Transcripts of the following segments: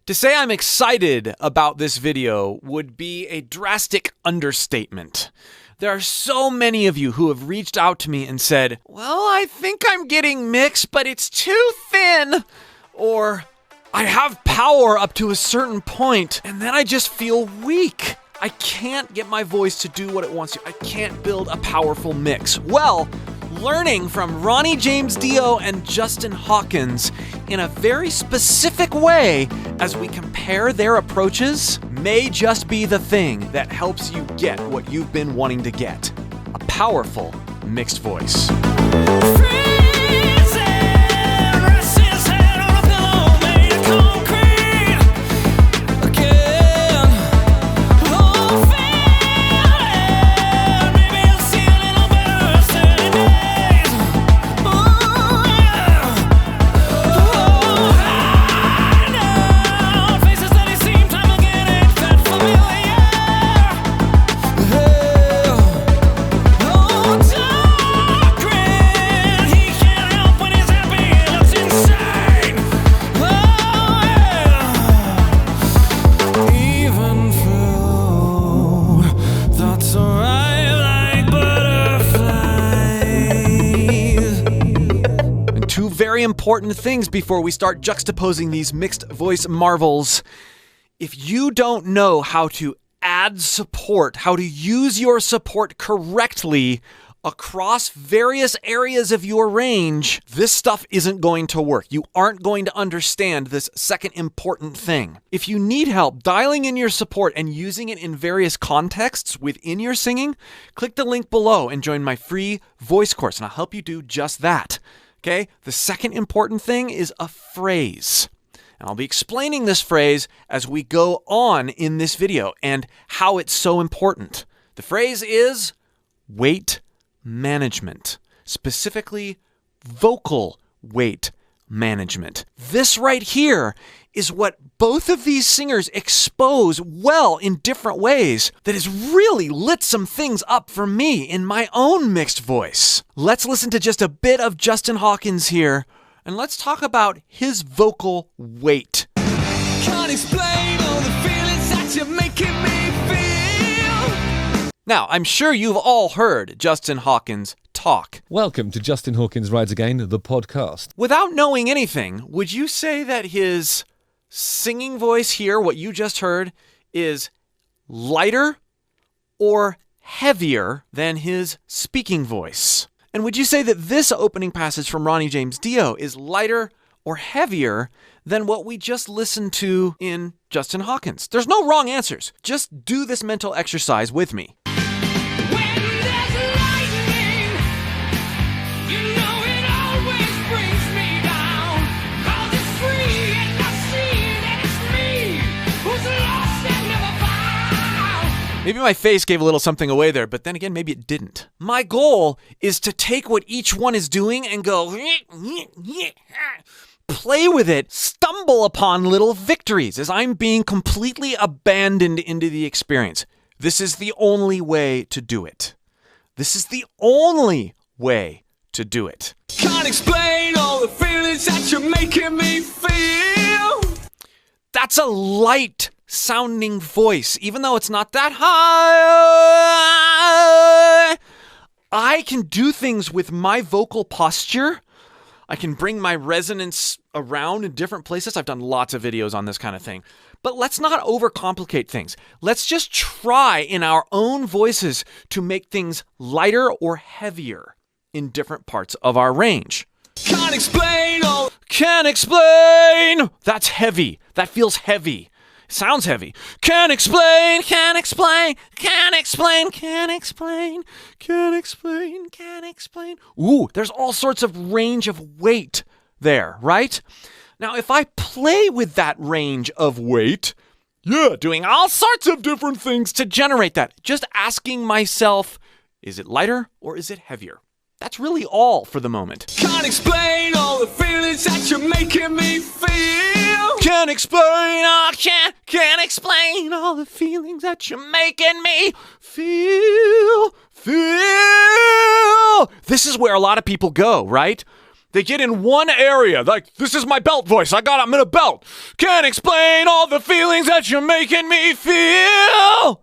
To say I'm excited about this video would be a drastic understatement. There are so many of you who have reached out to me and said, well, I think I'm getting mixed, but it's too thin. Or, I have power up to a certain point, and then I just feel weak. I can't get my voice to do what it wants to. I can't build a powerful mix. Well, learning from Ronnie James Dio and Justin Hawkins in a very specific way as we compare their approaches may just be the thing that helps you get what you've been wanting to get. A powerful mixed voice. Very important things before we start juxtaposing these mixed voice marvels. If you don't know how to add support, how to use your support correctly across various areas of your range, this stuff isn't going to work. You aren't going to understand this second important thing. If you need help dialing in your support and using it in various contexts within your singing, click the link below and join my free voice course, and I'll help you do just that. Okay, the second important thing is a phrase. And I'll be explaining this phrase as we go on in this video and how it's so important. The phrase is weight management, specifically vocal weight management. This right here is what both of these singers expose well in different ways that has really lit some things up for me in my own mixed voice. Let's listen to just a bit of Justin Hawkins here, and let's talk about his vocal weight. Can't explain all the feelings that you're making me feel. Now, I'm sure you've all heard Justin Hawkins talk. Welcome to Justin Hawkins Rides Again, the podcast. Without knowing anything, would you say that his singing voice here, what you just heard, is lighter or heavier than his speaking voice? And would you say that this opening passage from Ronnie James Dio is lighter or heavier than what we just listened to in Justin Hawkins? There's no wrong answers. Just do this mental exercise with me. Maybe my face gave a little something away there, but then again, maybe it didn't. My goal is to take what each one is doing and go, play with it, stumble upon little victories as I'm being completely abandoned into the experience. This is the only way to do it. This is the only way to do it. Can't explain all the feelings that you're making me feel. That's a light sounding voice, even though it's not that high. I can do things with my vocal posture. I can bring my resonance around in different places. I've done lots of videos on this kind of thing. But let's not overcomplicate things. Let's just try in our own voices to make things lighter or heavier in different parts of our range. Can't explain all. Can't explain. That's heavy. That feels heavy. Sounds heavy. Can't explain, can't explain, can't explain, can't explain, can't explain, can't explain. Ooh, there's all sorts of range of weight there, right? Now, if I play with that range of weight, doing all sorts of different things to generate that, just asking myself, is it lighter or is it heavier? That's really all for the moment. Can't explain all the feelings that you're making me feel. Can't explain, can't explain all the feelings that you're making me feel. This is where a lot of people go, right? They get in one area, like, this is my belt voice. I'm in a belt. Can't explain all the feelings that you're making me feel.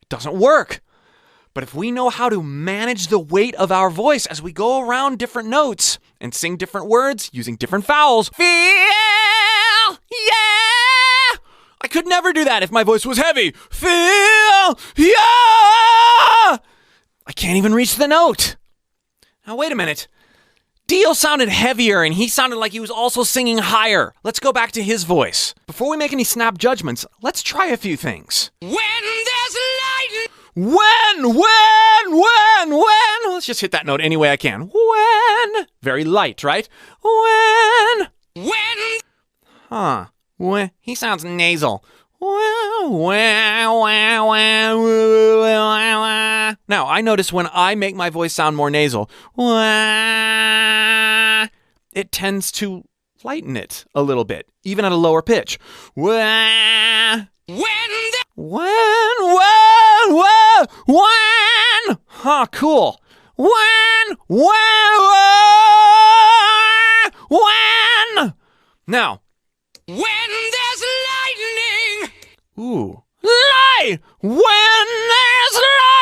It doesn't work. But if we know how to manage the weight of our voice as we go around different notes and sing different words using different vowels, feel, yeah. I could never do that if my voice was heavy. Feel, yeah. I can't even reach the note. Now, wait a minute. Dio sounded heavier, and he sounded like he was also singing higher. Let's go back to his voice. Before we make any snap judgments, let's try a few things. When there's lightning. When. Let's just hit that note any way I can. When. Very light, right? When. Huh. When. He sounds nasal. Now, I notice when I make my voice sound more nasal, it tends to lighten it a little bit, even at a lower pitch. When. Huh, cool. When. Now. When there's lightning. Ooh. When there's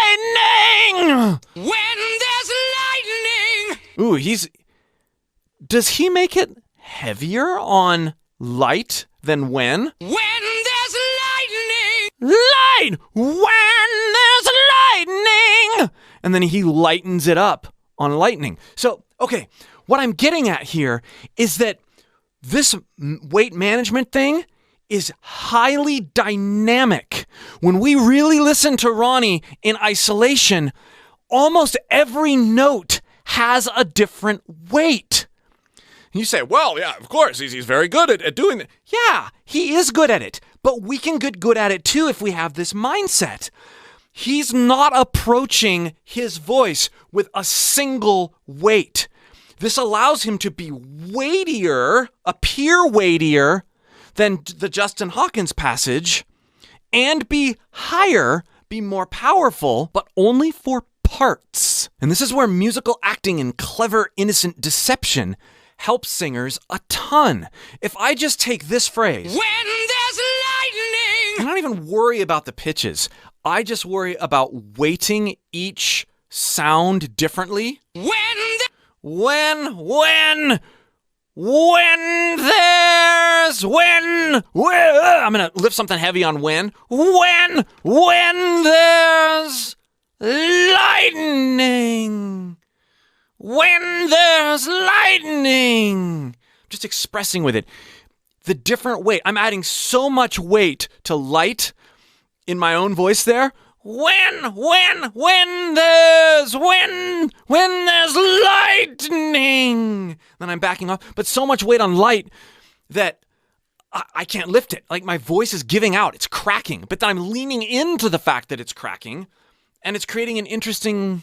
lightning. When there's lightning. Ooh, does he make it heavier on light than when? When there's lightning. When there's lightning. And then he lightens it up on lightning. So, okay, what I'm getting at here is that this weight management thing is highly dynamic. When we really listen to Ronnie in isolation, almost every note has a different weight. You say, well, yeah, of course, he's very good at doing that. Yeah, he is good at it, but we can get good at it too if we have this mindset. He's not approaching his voice with a single weight. This allows him to be weightier, appear weightier than the Justin Hawkins passage, and be higher, be more powerful, but only for parts. And this is where musical acting and clever, innocent deception helps singers a ton. If I just take this phrase, when there's lightning, I don't even worry about the pitches. I just worry about weighting each sound differently. I'm going to lift something heavy on when there's lightning. When there's lightning. Just expressing with it. The different weight. I'm adding so much weight to light in my own voice there. When there's lightning. Then I'm backing off. But so much weight on light that I can't lift it. Like my voice is giving out. It's cracking. But then I'm leaning into the fact that it's cracking. And it's creating an interesting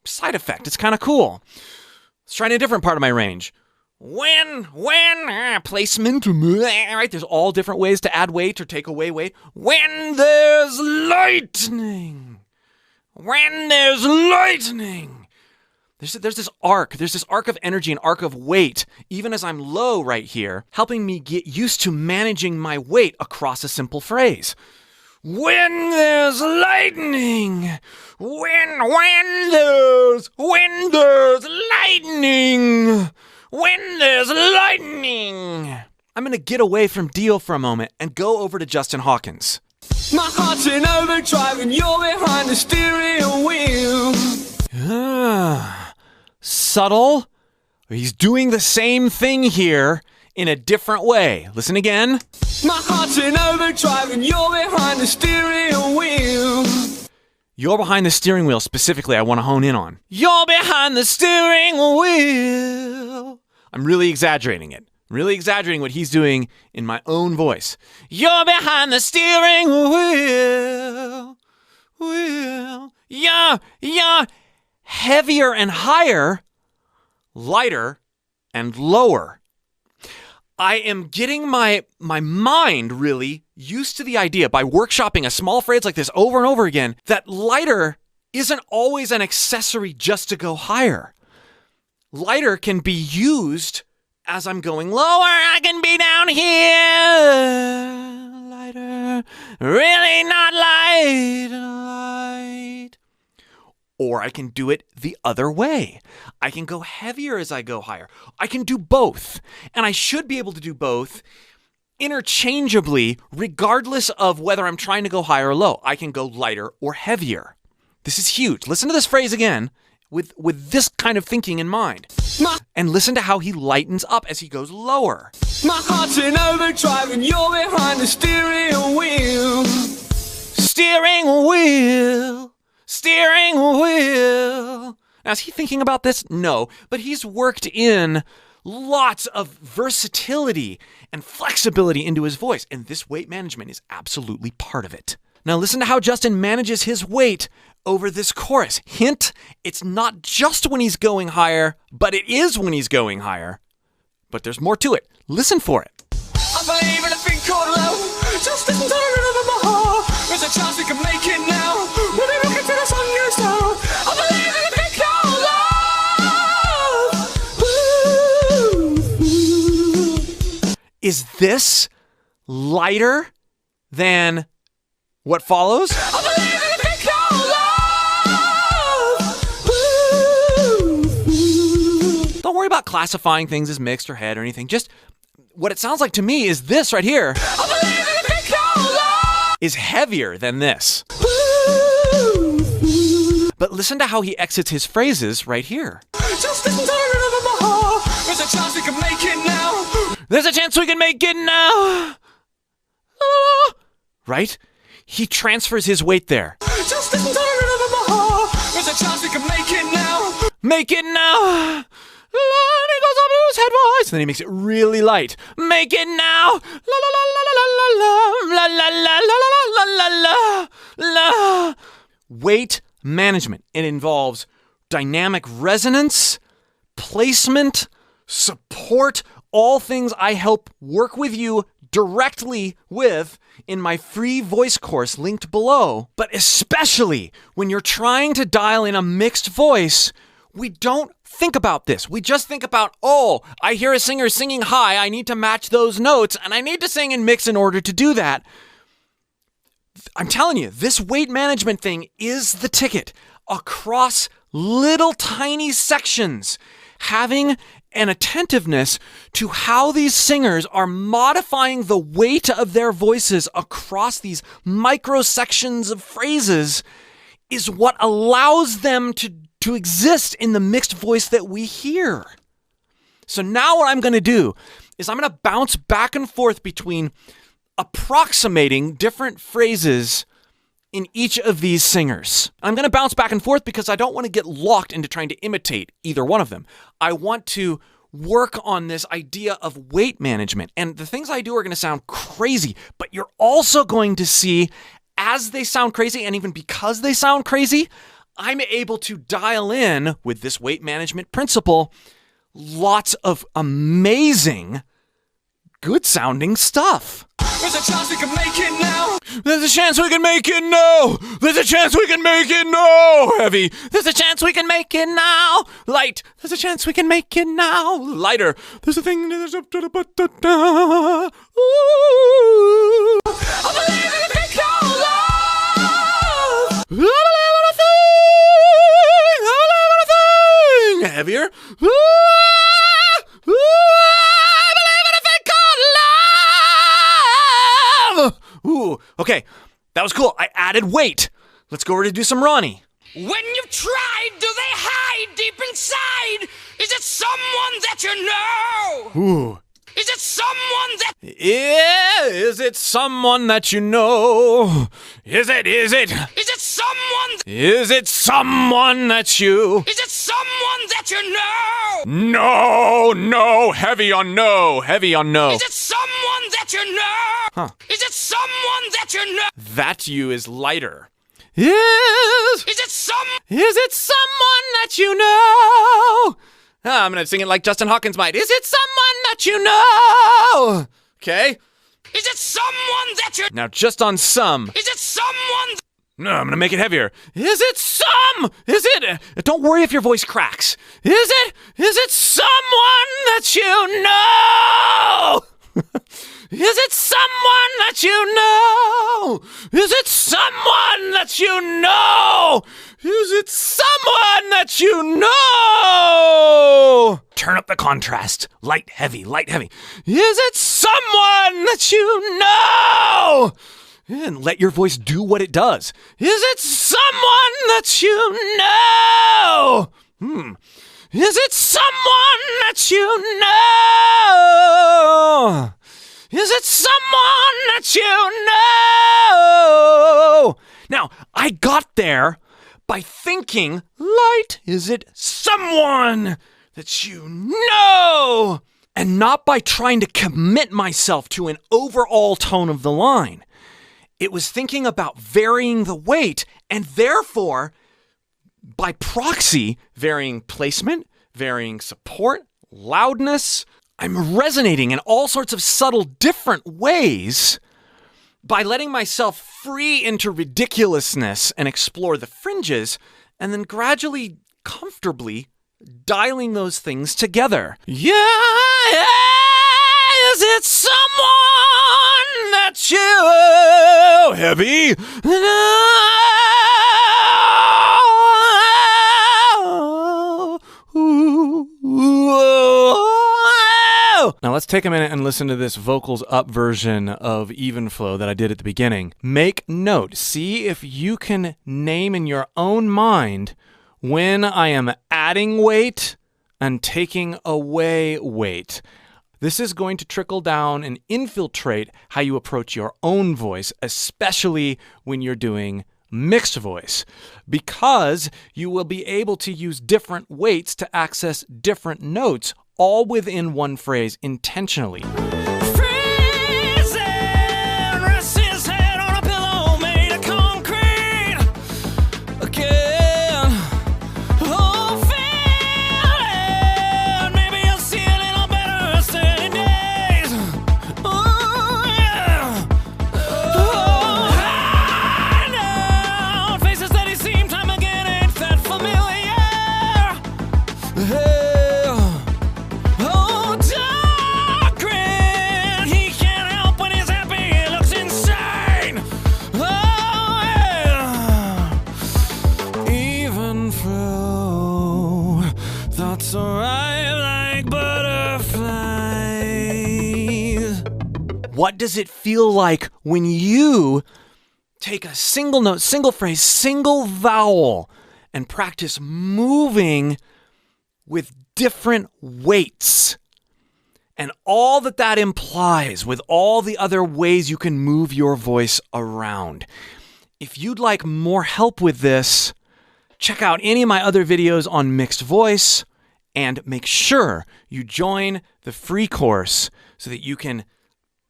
side effect. It's kind of cool. Let's try a different part of my range. Placement, right? There's all different ways to add weight or take away weight. When there's lightning. There's this arc. There's this arc of energy and arc of weight, even as I'm low right here, helping me get used to managing my weight across a simple phrase. When there's lightning. When there's lightning. When there's lightning. I'm going to get away from Dio for a moment and go over to Justin Hawkins. My heart's in overdrive and you're behind the steering wheel. Subtle. He's doing the same thing here in a different way. Listen again. My heart's in overdrive and you're behind the steering wheel. You're behind the steering wheel specifically I want to hone in on. You're behind the steering wheel. I'm really exaggerating it. Really exaggerating what he's doing in my own voice. You're behind the steering wheel. Yeah. Heavier and higher, lighter and lower. I am getting my mind really used to the idea by workshopping a small phrase like this over and over again that lighter isn't always an accessory just to go higher. lighter can be used as I'm going lower. I can be down here. Lighter. Really not light. Or I can do it the other way. I can go heavier as I go higher. I can do both. And I should be able to do both interchangeably, regardless of whether I'm trying to go higher or low. I can go lighter or heavier. This is huge. Listen to this phrase again with this kind of thinking in mind. And listen to how he lightens up as he goes lower. My heart's in overdrive and you're behind the steering wheel. Steering wheel. Steering wheel. Now, is he thinking about this? No, but he's worked in lots of versatility and flexibility into his voice, and this weight management is absolutely part of it. Now, listen to how Justin manages his weight over this chorus. Hint, it's not just when he's going higher, but it is when he's going higher. But there's more to it. Listen for it. I believe in a thing called love. Just listen to the rhythm of my heart. There's a chance we can make it now. When we look into the sun goes down. I believe in a thing called love. Is this lighter than what follows? I believe in a thing called love. Don't worry about classifying things as mixed or head or anything. Just what it sounds like to me is this right here I believe in a thing called love. is heavier than this. But listen to how he exits his phrases right here. Just listen to the rhythm of my heart. There's a chance we can make it now. There's a chance we can make it now. Right? He transfers his weight there. Just listen to the rhythm of my heart. There's a chance we can make it now. Make it now. And he goes up to his head voice. And then he makes it really light. Make it now. La la la la la la la la la la la la la la. Weight management. It involves dynamic resonance, placement, support, all things I help work with you directly with in my free voice course linked below. But especially when you're trying to dial in a mixed voice, we don't think about this. We just think about, oh, I hear a singer singing high, I need to match those notes, and I need to sing and mix in order to do that. I'm telling you, this weight management thing is the ticket across little tiny sections. Having an attentiveness to how these singers are modifying the weight of their voices across these micro sections of phrases is what allows them to exist in the mixed voice that we hear. So now what I'm going to do is I'm going to bounce back and forth between approximating different phrases in each of these singers. I'm going to bounce back and forth because I don't want to get locked into trying to imitate either one of them. I want to work on this idea of weight management. And the things I do are going to sound crazy, but you're also going to see, as they sound crazy, and even because they sound crazy, I'm able to dial in with this weight management principle lots of amazing, good sounding stuff. There's a chance we can make it now. There's a chance we can make it now. There's a chance we can make it now. Heavy. There's a chance we can make it now. Light. There's a chance we can make it now. Lighter. There's a thing that's up to the but da. Ooh. I believe in a thing called love. I believe in a thing. Heavier. Ooh. Ooh, okay, that was cool. I added weight. Let's go over to do some Ronnie. When you've tried, do they hide deep inside? Is it someone that you know? Ooh. Is it someone that... Yeah, is it someone that you know? Is it? Is it someone... Is it someone that you... Is it someone that you know? No, heavy on no. Is it someone that you know? Huh. Is it someone that you know? That you is lighter. Is it someone that you know? I'm going to sing it like Justin Hawkins might. Is it someone that you know? Okay. Is it someone that you... Now just on some. Is it someone... No, I'm going to make it heavier. Is it some? Is it? Don't worry if your voice cracks. Is it someone that you know? Is it someone that you know? Is it someone that you know? Is it someone that you know? Turn up the contrast. Light, heavy, light, heavy. Is it someone that you know? And let your voice do what it does. Is it someone that you know? Is it someone that you know? Is it someone that you know? Now, I got there by thinking light. Is it someone that you know? And not by trying to commit myself to an overall tone of the line. It was thinking about varying the weight and therefore, by proxy, varying placement, varying support, loudness. I'm resonating in all sorts of subtle different ways by letting myself free into ridiculousness and explore the fringes and then gradually, comfortably dialing those things together. Yeah, is it someone that you heavy? Now let's take a minute and listen to this vocals up version of Even Flow that I did at the beginning. Make note. See if you can name in your own mind when I am adding weight and taking away weight. This is going to trickle down and infiltrate how you approach your own voice, especially when you're doing mixed voice, because you will be able to use different weights to access different notes, all within one phrase intentionally. What does it feel like when you take a single note, single phrase, single vowel, and practice moving with different weights? And all that implies with all the other ways you can move your voice around. If you'd like more help with this, check out any of my other videos on mixed voice and make sure you join the free course so that you can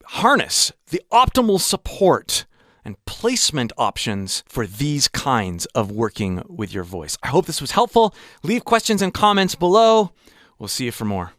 harness the optimal support and placement options for these kinds of working with your voice. I hope this was helpful. Leave questions and comments below. We'll see you for more.